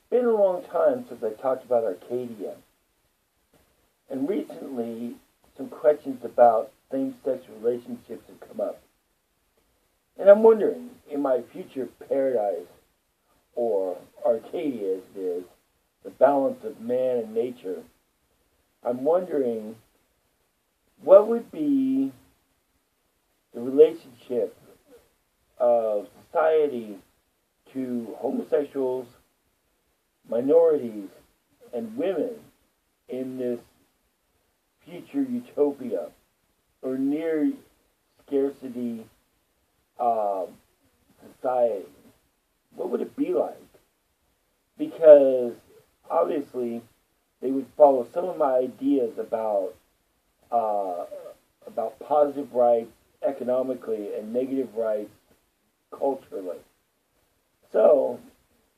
been a long time since I talked about Arcadia, and recently some questions about same-sex relationships have come up. And I'm wondering, in my future paradise, or Arcadia as it is, the balance of man and nature, I'm wondering what would be the relationship of society to homosexuals, minorities, and women in this future utopia or near scarcity society. What would it be like? Because obviously they would follow some of my ideas about positive rights economically and negative rights culturally. So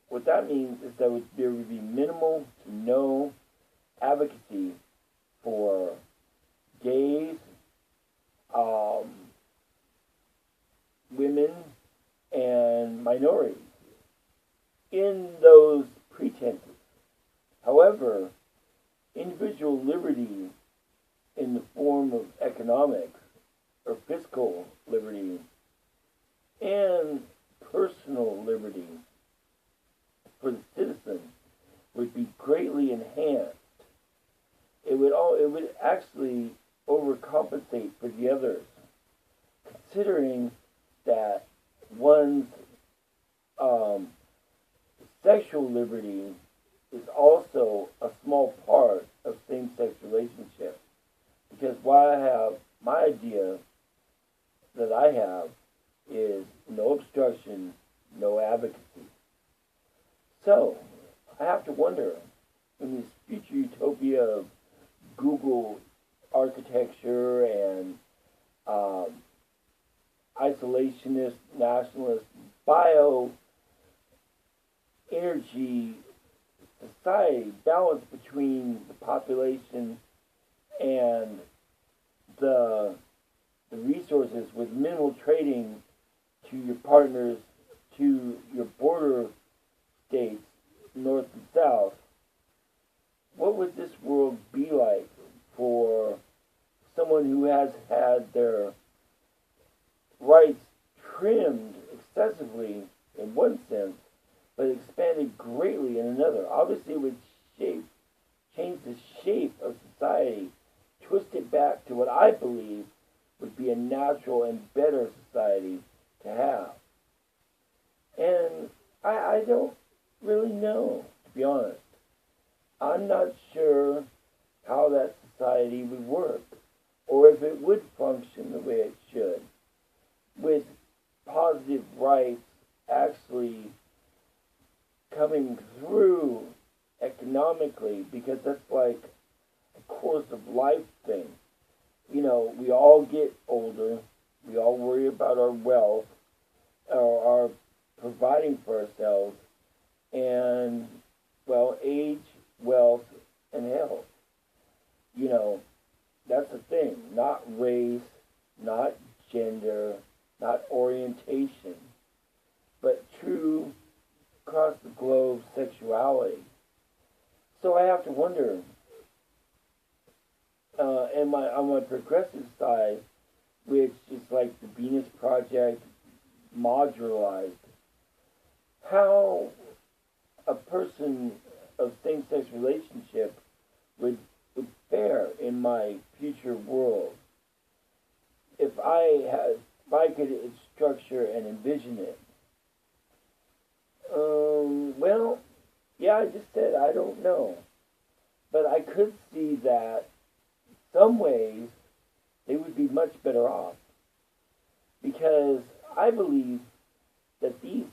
what that means is that there would be minimal to no advocacy for gays, women, and minorities in those pretenses. However, individual liberty in the form of economics or fiscal liberty and personal liberty for the citizen would be greatly enhanced. It would actually overcompensate for the others, considering that one's sexual liberty is also a small part of same-sex relationships. Because what I have, my idea that I have is no obstruction, no advocacy. So, I have to wonder, in this future utopia of Google architecture and isolationist, nationalist, energy society, balance between the population and the resources with minimal trading to your partners, to your border states, north and south, what would this world be like for someone who has had their rights trimmed excessively in one sense, but expanded greatly in another? Obviously, it would change the shape of society, twist it back to what I believe would be a natural and better society to have. And I don't really know, to be honest. I'm not sure how that society would work, or if it would function the way it should, with positive rights actually coming through economically, because that's like a course of life thing. You know, we all get older, we all worry about our wealth, or our providing for ourselves, and, well, age, wealth, and health. You know, that's the thing. Not race, not gender, not orientation, but true across the globe sexuality. So I have to wonder, on my progressive side, which is like the Venus Project modularized, how a person of same-sex relationship would fare in my future world if I could structure and envision it. Well, yeah, I just said I don't know, but I could see that some ways they would be much better off, because I believe that these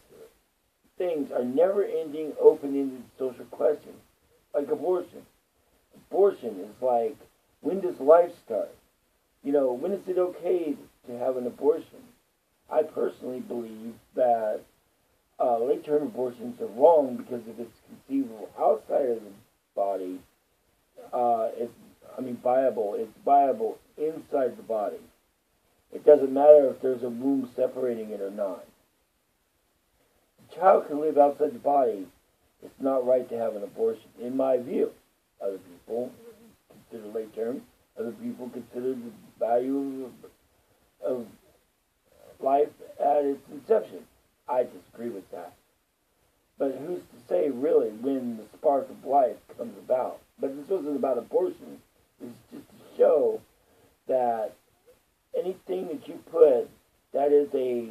things are never-ending, open-ended social questions, like abortion. Abortion is like, when does life start? You know, when is it okay to have an abortion? I personally believe that late-term abortions are wrong, because if it's conceivable outside of the body, viable. It's viable inside the body. It doesn't matter if there's a womb separating it or not. The child can live outside the body it's not right to have an abortion, in my view. Other people consider late term. Other people consider the value of life at its inception. I disagree with that. But who's to say, really, when the spark of life comes about? But this wasn't about abortion. It's just to show that anything that you put that is a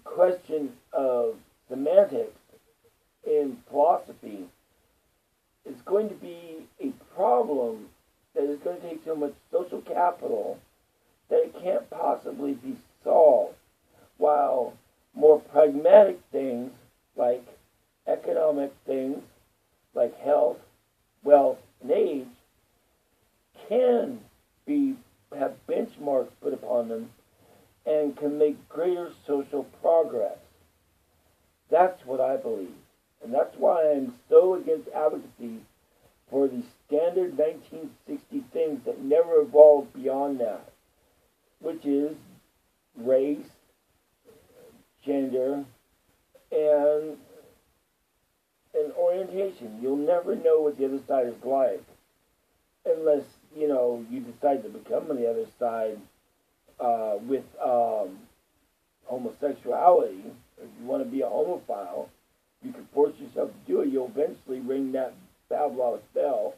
question of semantics in philosophy is going to be a problem that is going to take so much social capital that it can't possibly be solved, while more pragmatic things like economic things like health, wealth, and age can have benchmarks put upon them and can make greater social progress. That's what I believe. And that's why I'm so against advocacy for the standard 1960 things that never evolved beyond that, which is race, gender, and orientation. You'll never know what the other side is like unless, you decide to become on the other side with homosexuality. If you want to be a homophile, you can force yourself to do it. You'll eventually ring that Pavlov's bell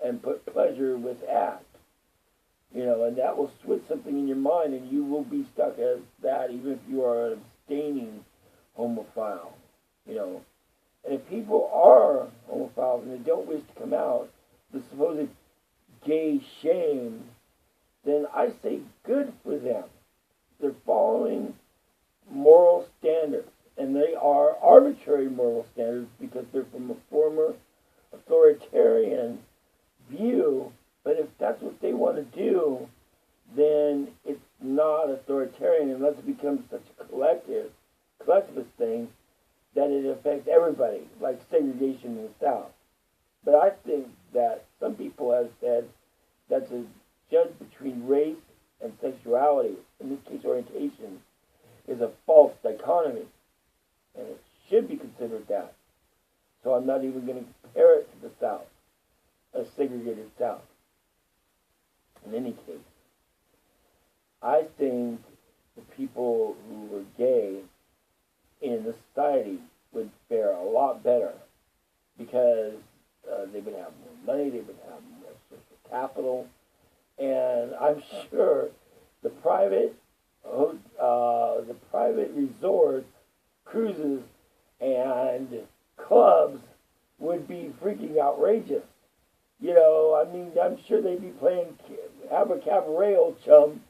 and put pleasure with act. And that will switch something in your mind, and you will be stuck as that even if you are an abstaining homophile. And if people are homophiles and they don't wish to come out, the supposed gay shame, then I say good for them. They're following moral standards, and they are arbitrary moral standards because they're from a former authoritarian view. But if that's what they want to do, then it's not authoritarian unless it becomes such a collectivist thing that it affects everybody, like segregation in the South. But I think that some people have said that to judge between race and sexuality, in this case orientation, is a false dichotomy. And it should be considered that. So I'm not even going to compare it to the South, a segregated South. In any case, I think the people who were gay in the society would fare a lot better because they would have more money, they would have more social capital, and I'm sure the private resorts, cruises, and clubs would be freaking outrageous. I'm sure they'd be playing cabaret, old chum,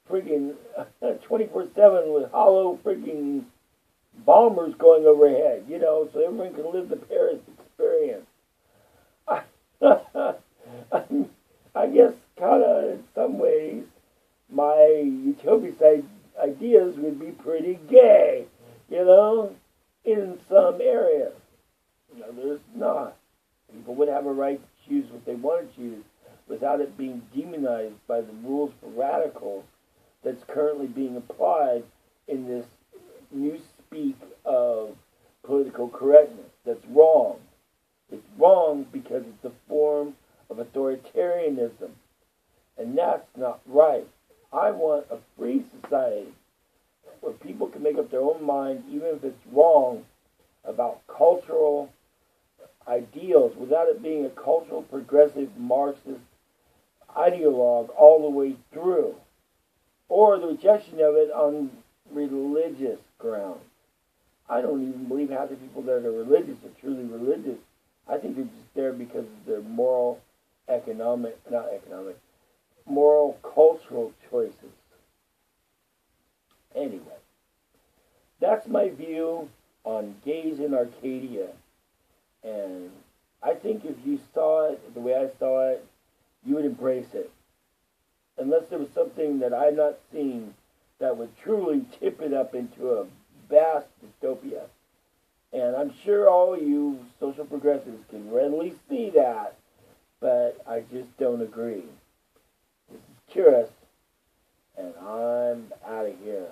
freaking 24/7 with hollow freaking bombers going overhead, so everyone can live the Paris experience. I guess kind of in some ways my utopia ideas would be pretty gay, in some areas. There's not. People would have a right to choose what they want to choose without it being demonized by the rules for radicals that's currently being applied in this new speak of political correctness. That's wrong. It's wrong because it's a form of authoritarianism. And that's not right. I want a free society where people can make up their own mind, even if it's wrong, about cultural ideals without it being a cultural progressive Marxist ideologue all the way through, or the rejection of it on religious grounds. I don't even believe half the people that are religious are truly religious. I think they're just there because of their moral, moral cultural choices. Anyway, that's my view on gays in Arcadia. And I think if you saw it the way I saw it, you would embrace it. Unless there was something that I've not seen that would truly tip it up into a vast dystopia. And I'm sure all you social progressives can readily see that, but I just don't agree. This is Futurist, and I'm out of here.